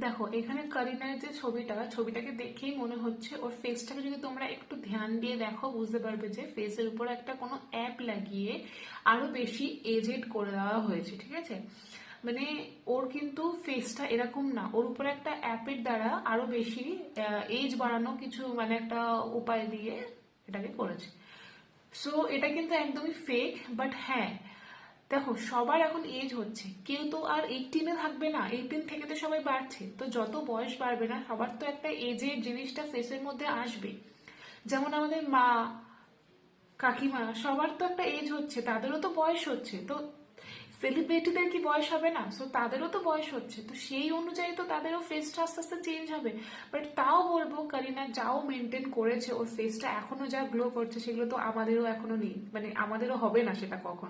দেখো এখানে করিনার যে ছবিটাকে দেখেই মনে হচ্ছে, ওর ফেসটাকে যদি তোমরা একটু ধ্যান দিয়ে দেখো বুঝতে পারবে যে ফেসের উপর একটা কোনো অ্যাপ লাগিয়ে আরো বেশি এজেড করে দেওয়া হয়েছে, ঠিক আছে? মানে ওর কিন্তু ফেসটা এরকম না, ওর উপরে একটা অ্যাপের দ্বারা আরো বেশি এজ বাড়ানো কিছু মানে একটা উপায় দিয়ে এটাকে করেছে। সো এটা কিন্তু একদমই ফেক, বাট হ্যাঁ, দেখো সবার এখন এজ হচ্ছে, কেউ তো আর 18-এ থাকবে না, 18 থেকে তো সবাই বাড়ছে, তো যত বয়স বাড়বে না সবার তো একটা এজের জিনিসটা ফেসের মধ্যে আসবে। যেমন আমাদের মা, কাকিমা সবার তো একটা এজ হচ্ছে, তাদেরও তো বয়স হচ্ছে, তো সেলিব্রিটিদের কি বয়স হবে না? সো তাদেরও তো বয়স হচ্ছে, তো সেই অনুযায়ী তো তাদেরও ফেসটা আস্তে আস্তে চেঞ্জ হবে। বাট তাও বলবো করিনা যাও মেনটেন করেছে, ওর ফেসটা এখনো যা গ্লো করছে সেগুলো তো আমাদেরও এখনো নেই, মানে আমাদেরও হবে না সেটা কখন।